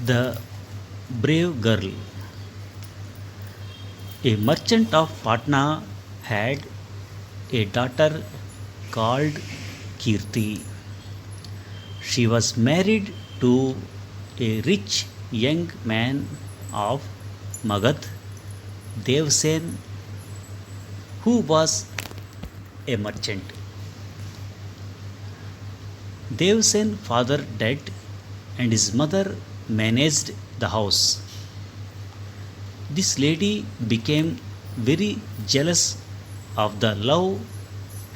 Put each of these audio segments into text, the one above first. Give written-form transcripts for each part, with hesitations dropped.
The brave girl. A merchant of Patna had a daughter called Kirti. She was married to a rich young man of Magadh, Devsen, who was a merchant. Devsen's father died and his mother managed the house. This lady became very jealous of the love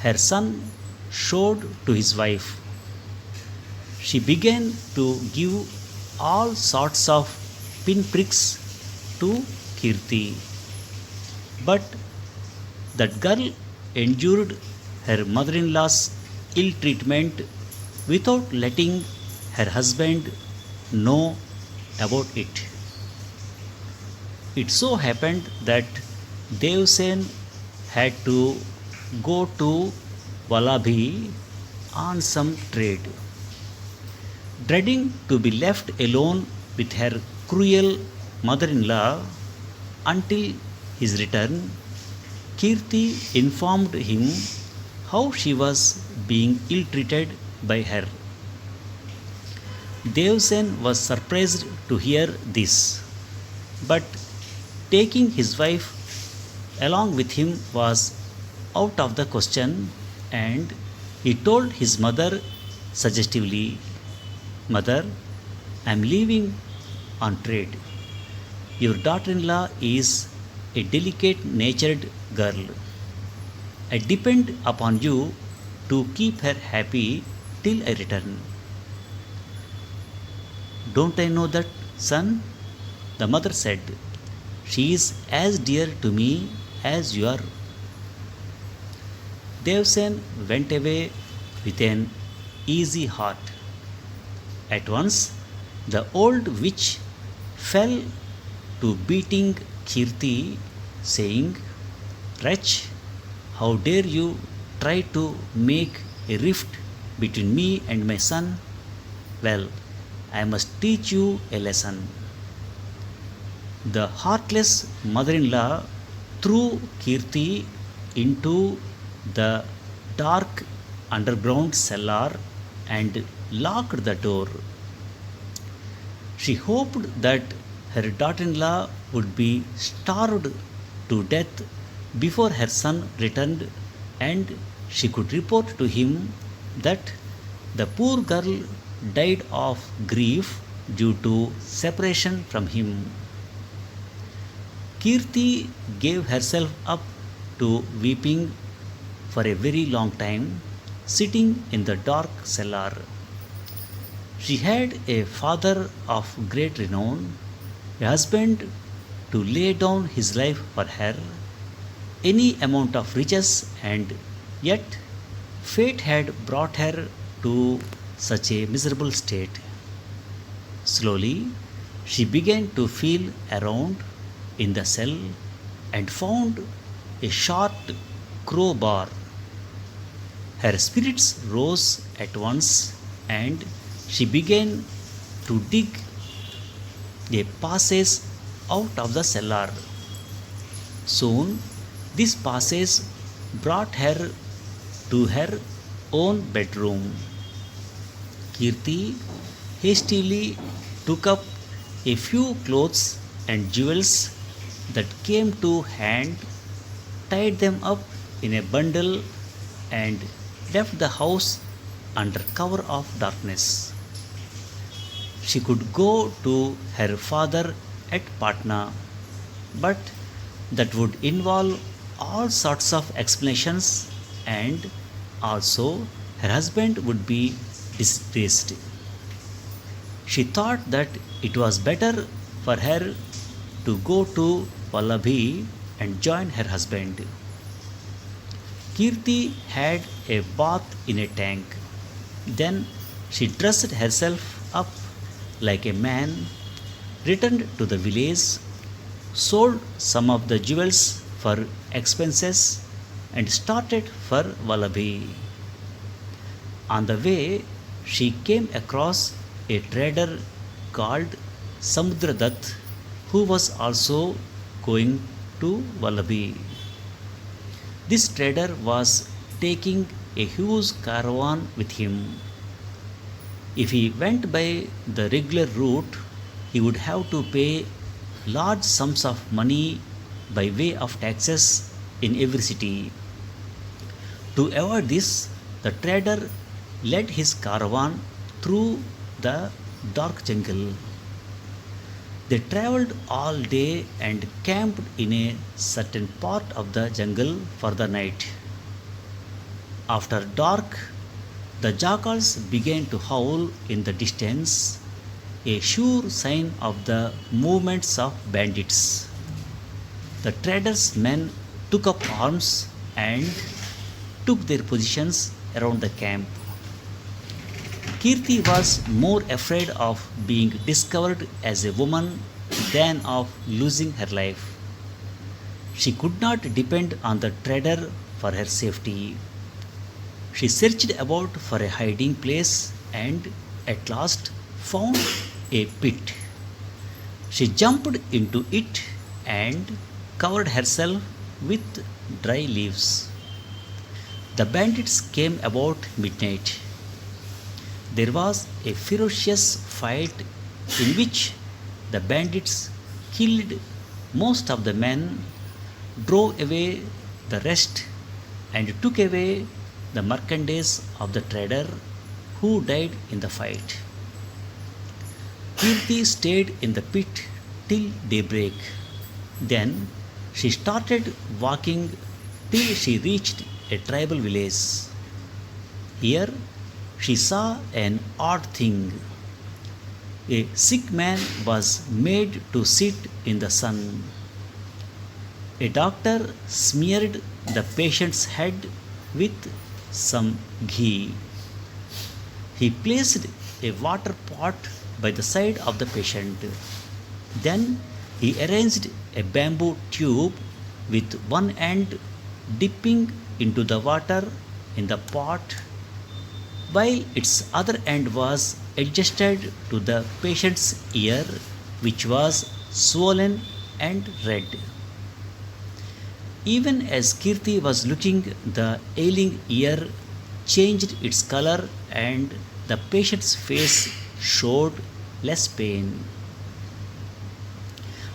her son showed to his wife. She began to give all sorts of pinpricks to Kirti. But that girl endured her mother in law's ill treatment without letting her husband know about it. It so happened that Devsen had to go to Vallabhi on some trade. Dreading to be left alone with her cruel mother in law until his return, Kirti informed him how she was being ill treated by her. Devsen was surprised to hear this, but taking his wife along with him was out of the question, and he told his mother suggestively, "Mother, I am leaving on trade. Your daughter in law is a delicate natured girl. I depend upon you to keep her happy till I return." "Don't I know that, son?" the mother said. "She is as dear to me as you are." Devsen went away with an easy heart. At once, the old witch fell to beating Kirti, saying, "Wretch, how dare you try to make a rift between me and my son? Well, I must teach you a lesson." The heartless mother in law threw Kirti into the dark underground cellar and locked the door. She hoped that her daughter in law would be starved to death before her son returned and she could report to him that the poor girl died of grief due to separation from him. Kirti gave herself up to weeping for a very long time, sitting in the dark cellar. She had a father of great renown, a husband to lay down his life for her, any amount of riches, and yet fate had brought her to such a miserable state. Slowly, she began to feel around in the cell and found a short crowbar. Her spirits rose at once and she began to dig a passage out of the cellar. Soon, this passage brought her to her own bedroom. Kirti hastily took up a few clothes and jewels that came to hand, tied them up in a bundle, and left the house under cover of darkness. She could go to her father at Patna, but that would involve all sorts of explanations, and also her husband would be disgraced. She thought that it was better for her to go to Vallabhi and join her husband. Kirti had a bath in a tank. Then she dressed herself up like a man, returned to the village, sold some of the jewels for expenses, and started for Vallabhi. On the way, she came across a trader called Samudradatt, who was also going to Vallabi. This trader was taking a huge caravan with him. If he went by the regular route, he would have to pay large sums of money by way of taxes in every city. To avoid this, the trader led his caravan through the dark jungle. They traveled all day and camped in a certain part of the jungle for the night. After dark, the jackals began to howl in the distance, a sure sign of the movements of bandits. The traders' men took up arms and took their positions around the camp. Kirti was more afraid of being discovered as a woman than of losing her life. She could not depend on the trader for her safety. She searched about for a hiding place and at last found a pit. She jumped into it and covered herself with dry leaves. The bandits came about midnight. There was a ferocious fight in which the bandits killed most of the men, drove away the rest, and took away the merchandise of the trader who died in the fight. Kirti stayed in the pit till daybreak. Then she started walking till she reached a tribal village. Here she saw an odd thing. A sick man was made to sit in the sun. A doctor smeared the patient's head with some ghee. He placed a water pot by the side of the patient. Then he arranged a bamboo tube with one end dipping into the water in the pot, while its other end was adjusted to the patient's ear, which was swollen and red. Even as Kirti was looking, the ailing ear changed its color and the patient's face showed less pain.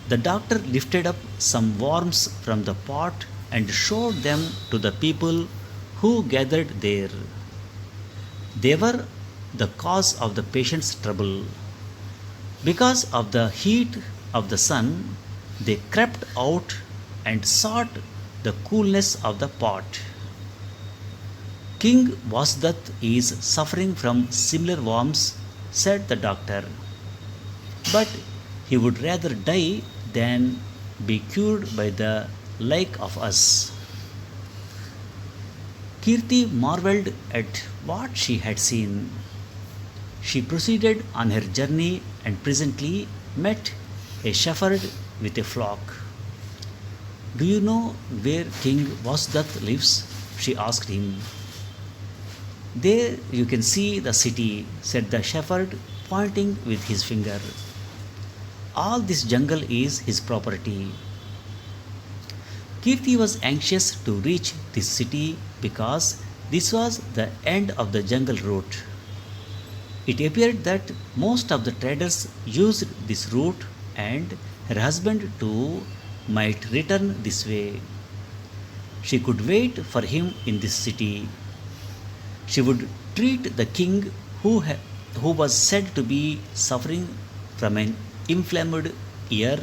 The doctor lifted up some worms from the pot and showed them to the people who gathered there. They were the cause of the patient's trouble. Because of the heat of the sun, they crept out and sought the coolness of the pot. King Vasudat is suffering from similar worms, said the doctor, but he would rather die than be cured by the like of us. Kirti marveled at what she had seen. She proceeded on her journey and presently met a shepherd with a flock. Do you know where King Vasudat lives? She asked him. There you can see the city, said the shepherd, pointing with his finger. All this jungle is his property. Kirti was anxious to reach this city because this was the end of the jungle route. It appeared that most of the traders used this route and her husband too might return this way. She could wait for him in this city. She would treat the king who was said to be suffering from an inflamed ear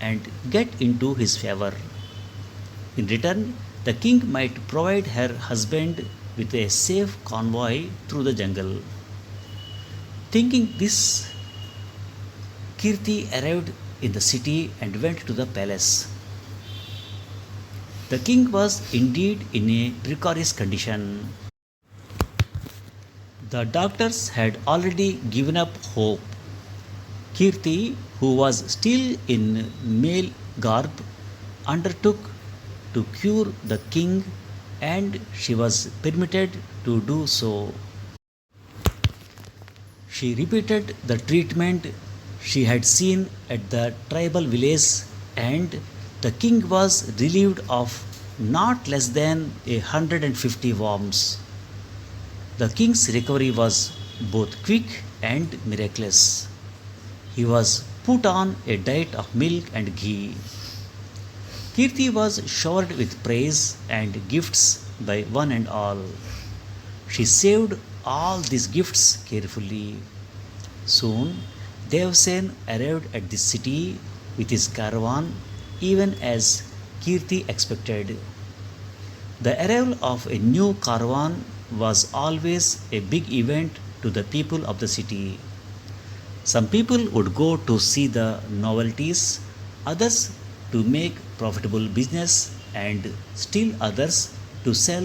and get into his favor. In return, the king might provide her husband with a safe convoy through the jungle. Thinking this, Kirti arrived in the city and went to the palace. The king was indeed in a precarious condition. The doctors had already given up hope. Kirti, who was still in male garb, undertook to cure the king and she was permitted to do so. She repeated the treatment she had seen at the tribal village, and the king was relieved of not less than 150 worms. The king's recovery was both quick and miraculous. He was put on a diet of milk and ghee. Kirti was showered with praise and gifts by one and all. She saved all these gifts carefully. Soon, Devsen arrived at the city with his caravan, even as Kirti expected. The arrival of a new caravan was always a big event to the people of the city. Some people would go to see the novelties, others to make profitable business, and still others to sell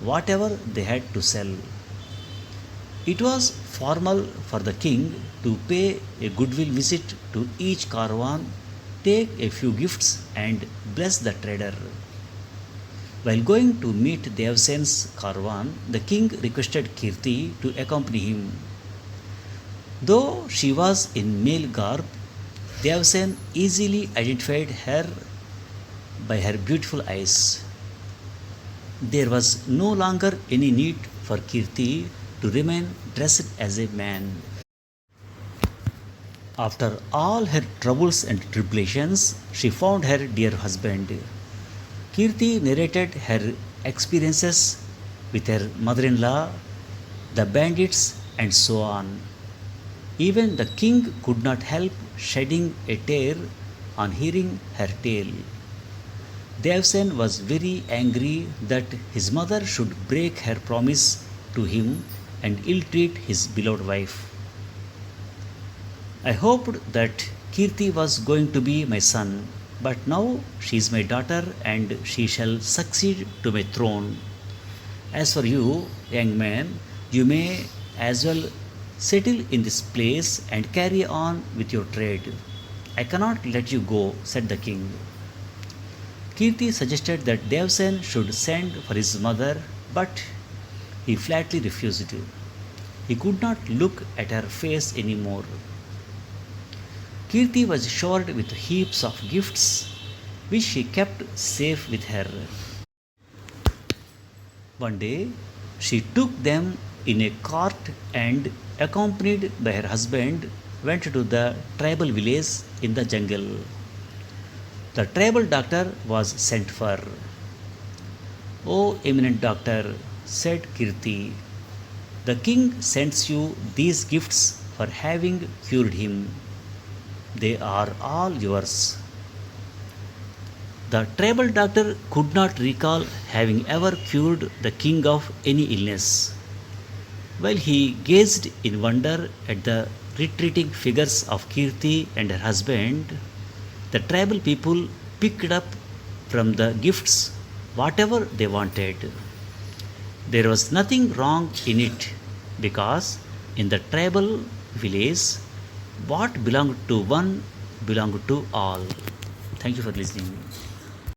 whatever they had to sell. It was formal for the king to pay a goodwill visit to each caravan, take a few gifts, and bless the trader. While going to meet Devsen's caravan, the king requested Kirti to accompany him. Though she was in male garb, Devsen easily identified her by her beautiful eyes. There was no longer any need for Kirti to remain dressed as a man. After all her troubles and tribulations, she found her dear husband. Kirti narrated her experiences with her mother in law, the bandits, and so on. Even the king could not help shedding a tear on hearing her tale. Devsen was very angry that his mother should break her promise to him and ill treat his beloved wife. I hoped that Kirti was going to be my son, but now she is my daughter and she shall succeed to my throne. As for you, young man, you may as well settle in this place and carry on with your trade. I cannot let you go, said the king. Kirti suggested that Devsen should send for his mother, but he flatly refused. He could not look at her face anymore. Kirti was showered with heaps of gifts, which she kept safe with her. One day, she took them in a cart and, accompanied by her husband, went to the tribal village in the jungle. The tribal doctor was sent for. "O eminent doctor," said Kirti, "the king sends you these gifts for having cured him. They are all yours." The tribal doctor could not recall having ever cured the king of any illness. While he gazed in wonder at the retreating figures of Kirti and her husband, the tribal people picked up from the gifts whatever they wanted. There was nothing wrong in it because in the tribal village, what belonged to one belonged to all. Thank you for listening.